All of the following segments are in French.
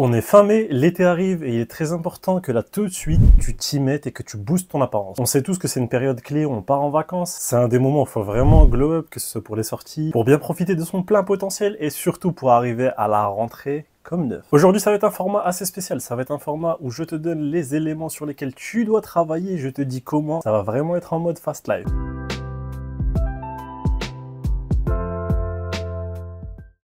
On est fin mai, l'été arrive et il est très important que là tout de suite tu t'y mettes et que tu boostes ton apparence. On sait tous que c'est une période clé où on part en vacances. C'est un des moments où il faut vraiment glow up, que ce soit pour les sorties, pour bien profiter de son plein potentiel et surtout pour arriver à la rentrée comme neuf. Aujourd'hui, ça va être un format assez spécial. Ça va être un format où je te donne les éléments sur lesquels tu dois travailler. Je te dis comment. Ça va vraiment être en mode fast live.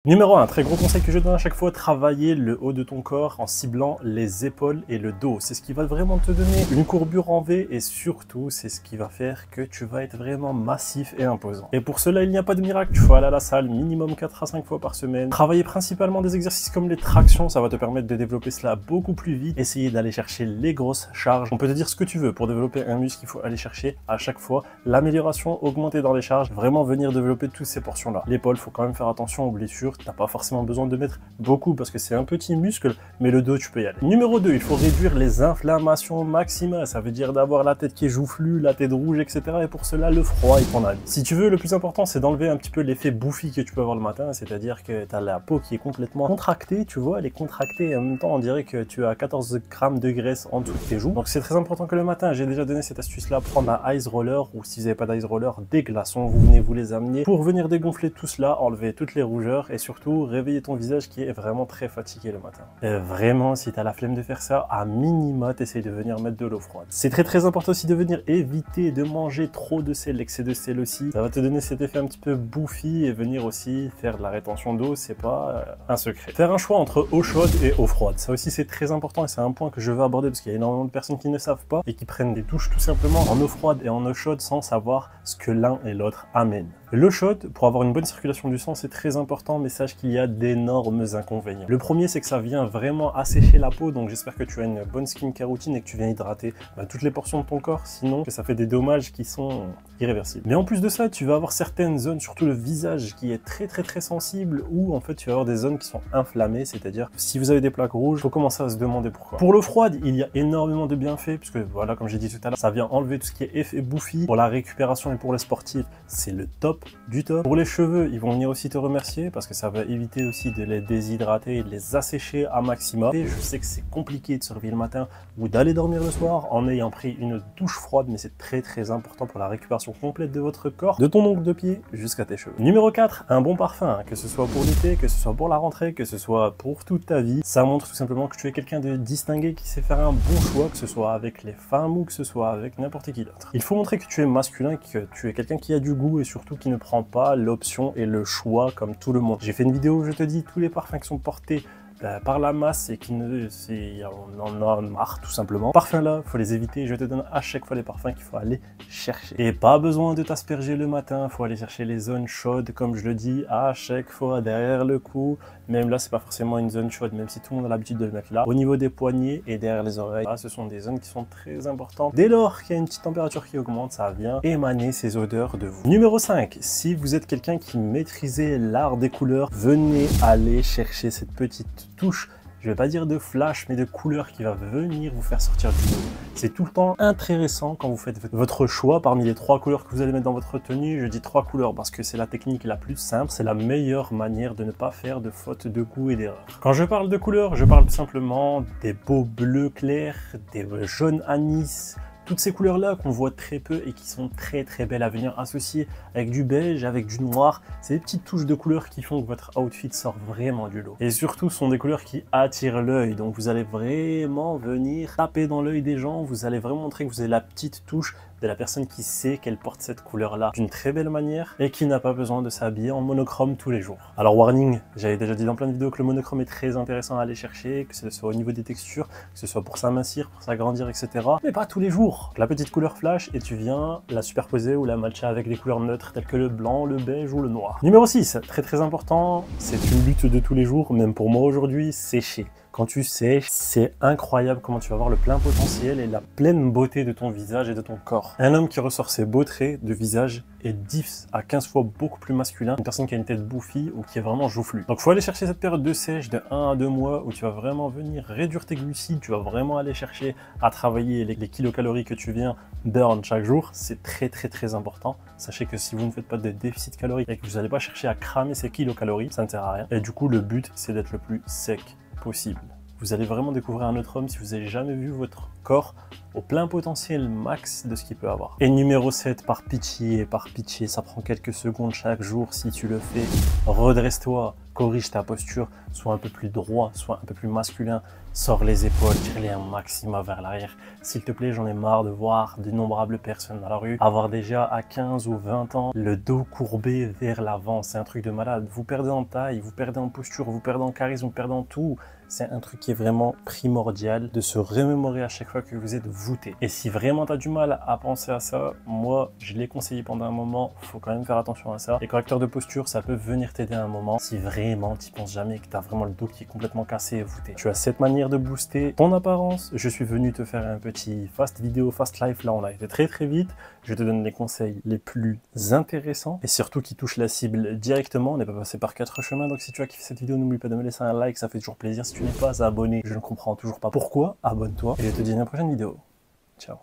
Numéro 1, très gros conseil que je donne à chaque fois, travailler le haut de ton corps en ciblant les épaules et le dos. C'est ce qui va vraiment te donner une courbure en V et surtout, c'est ce qui va faire que tu vas être vraiment massif et imposant. Et pour cela, il n'y a pas de miracle. Tu faut aller à la salle minimum 4 à 5 fois par semaine. Travailler principalement des exercices comme les tractions, ça va te permettre de développer cela beaucoup plus vite. Essayer d'aller chercher les grosses charges. On peut te dire ce que tu veux pour développer un muscle, il faut aller chercher à chaque fois l'amélioration, augmenter dans les charges, vraiment venir développer toutes ces portions-là. L'épaule, faut quand même faire attention aux blessures. T'as pas forcément besoin de mettre beaucoup parce que c'est un petit muscle, mais le dos tu peux y aller. Numéro 2, il faut réduire les inflammations maximales. Ça veut dire d'avoir la tête qui est joufflue, la tête rouge, etc. Et pour cela, le froid est ton ami. Si tu veux, le plus important, c'est d'enlever un petit peu l'effet bouffi que tu peux avoir le matin, c'est-à-dire que tu as la peau qui est complètement contractée, tu vois, elle est contractée et en même temps, on dirait que tu as 14 grammes de graisse en dessous de tes joues. Donc c'est très important que le matin, j'ai déjà donné cette astuce-là, prendre un ice roller ou si vous n'avez pas d'ice roller, des glaçons, vous venez vous les amener pour venir dégonfler tout cela, enlever toutes les rougeurs et surtout réveiller ton visage qui est vraiment très fatigué le matin. Et vraiment, si tu as la flemme de faire ça, à minima, t'essayes de venir mettre de l'eau froide. C'est très important aussi de venir éviter de manger trop de sel, l'excès de sel aussi. Ça va te donner cet effet un petit peu bouffi et venir aussi faire de la rétention d'eau, c'est pas un secret. Faire un choix entre eau chaude et eau froide, ça aussi c'est très important et c'est un point que je veux aborder parce qu'il y a énormément de personnes qui ne savent pas et qui prennent des douches tout simplement en eau froide et en eau chaude sans savoir ce que l'un et l'autre amènent. L'eau chaude, pour avoir une bonne circulation du sang, c'est très important, mais sache qu'il y a d'énormes inconvénients. Le premier, c'est que ça vient vraiment assécher la peau, donc j'espère que tu as une bonne skincare routine et que tu viens hydrater toutes les portions de ton corps, sinon que ça fait des dommages qui sont irréversibles. Mais en plus de ça, tu vas avoir certaines zones, surtout le visage, qui est très sensible, où en fait tu vas avoir des zones qui sont inflammées, c'est-à-dire si vous avez des plaques rouges, il faut commencer à se demander pourquoi. Pour l'eau froide, il y a énormément de bienfaits, puisque voilà, comme j'ai dit tout à l'heure, ça vient enlever tout ce qui est effet bouffi. Pour la récupération et pour les sportifs, c'est le top du top. Pour les cheveux, ils vont venir aussi te remercier parce que ça va éviter aussi de les déshydrater et de les assécher à maximum. Et je sais que c'est compliqué de se réveiller le matin ou d'aller dormir le soir en ayant pris une douche froide, mais c'est très important pour la récupération complète de votre corps, de ton ongle de pied jusqu'à tes cheveux. Numéro 4, un bon parfum, que ce soit pour l'été, que ce soit pour la rentrée, que ce soit pour toute ta vie. Ça montre tout simplement que tu es quelqu'un de distingué qui sait faire un bon choix, que ce soit avec les femmes ou que ce soit avec n'importe qui d'autre. Il faut montrer que tu es masculin, que tu es quelqu'un qui a du goût et surtout qui ne prend pas l'option et le choix comme tout le monde. J'ai fait une vidéo où je te dis tous les parfums qui sont portés par la masse et qui ne, on en a marre tout simplement. Parfums là, faut les éviter. Je te donne à chaque fois les parfums qu'il faut aller chercher. Et pas besoin de t'asperger le matin, faut aller chercher les zones chaudes, comme je le dis à chaque fois derrière le cou. Même là, c'est pas forcément une zone chaude, même si tout le monde a l'habitude de le mettre là. Au niveau des poignets et derrière les oreilles, là, ce sont des zones qui sont très importantes. Dès lors qu'il y a une petite température qui augmente, ça vient émaner ces odeurs de vous. Numéro 5, si vous êtes quelqu'un qui maîtrisait l'art des couleurs, venez aller chercher cette petite touche, je vais pas dire de flash, mais de couleur qui va venir vous faire sortir du lot. C'est tout le temps intéressant quand vous faites votre choix parmi les 3 couleurs que vous allez mettre dans votre tenue. Je dis 3 couleurs parce que c'est la technique la plus simple, c'est la meilleure manière de ne pas faire de faute de goût et d'erreur. Quand je parle de couleurs, je parle tout simplement des beaux bleus clairs, des jaunes anis, toutes ces couleurs-là qu'on voit très peu et qui sont très belles à venir associer avec du beige, avec du noir. C'est des petites touches de couleurs qui font que votre outfit sort vraiment du lot. Et surtout, ce sont des couleurs qui attirent l'œil. Donc vous allez vraiment venir taper dans l'œil des gens. Vous allez vraiment montrer que vous avez la petite touche de la personne qui sait qu'elle porte cette couleur-là d'une très belle manière et qui n'a pas besoin de s'habiller en monochrome tous les jours. Alors warning, j'avais déjà dit dans plein de vidéos que le monochrome est très intéressant à aller chercher, que ce soit au niveau des textures, que ce soit pour s'amincir, pour s'agrandir, etc. Mais pas tous les jours. La petite couleur flash et tu viens la superposer ou la matcher avec des couleurs neutres telles que le blanc, le beige ou le noir. Numéro 6, très important, c'est une lutte de tous les jours, même pour moi aujourd'hui, sécher. Quand tu sèches, c'est incroyable comment tu vas voir le plein potentiel et la pleine beauté de ton visage et de ton corps. Un homme qui ressort ses beaux traits de visage est 10 à 15 fois beaucoup plus masculin qu'une personne qui a une tête bouffie ou qui est vraiment joufflue. Donc il faut aller chercher cette période de sèche de 1 à 2 mois où tu vas vraiment venir réduire tes glucides, tu vas vraiment aller chercher à travailler les kilocalories que tu viens burn chaque jour. C'est très important. Sachez que si vous ne faites pas de déficit calorique et que vous n'allez pas chercher à cramer ces kilocalories, ça ne sert à rien. Et du coup, le but, c'est d'être le plus sec possible. Vous allez vraiment découvrir un autre homme si vous n'avez jamais vu votre corps au plein potentiel max de ce qu'il peut avoir. Et numéro 7, par pitié, ça prend quelques secondes chaque jour si tu le fais. Redresse-toi, corrige ta posture, sois un peu plus droit, sois un peu plus masculin, sors les épaules, tire-les un maximum vers l'arrière. S'il te plaît, j'en ai marre de voir d'innombrables personnes dans la rue avoir déjà à 15 ou 20 ans le dos courbé vers l'avant. C'est un truc de malade. Vous perdez en taille, vous perdez en posture, vous perdez en charisme, vous perdez en tout. C'est un truc qui est vraiment primordial de se remémorer à chaque fois que vous êtes voûté. Et si vraiment tu as du mal à penser à ça, moi, je l'ai conseillé pendant un moment, il faut quand même faire attention à ça. Les correcteurs de posture, ça peut venir t'aider à un moment si vraiment tu penses jamais que tu as vraiment le dos qui est complètement cassé et voûté. Tu as cette manière de booster ton apparence. Je suis venu te faire un petit fast vidéo, fast life. Là, on a été très vite. Je te donne les conseils les plus intéressants et surtout qui touchent la cible directement. On n'est pas passé par 4 chemins. Donc si tu as kiffé cette vidéo, n'oublie pas de me laisser un like, ça fait toujours plaisir. Si tu n'es pas abonné, je ne comprends toujours pas pourquoi. Abonne-toi et je te dis à une prochaine vidéo. Ciao.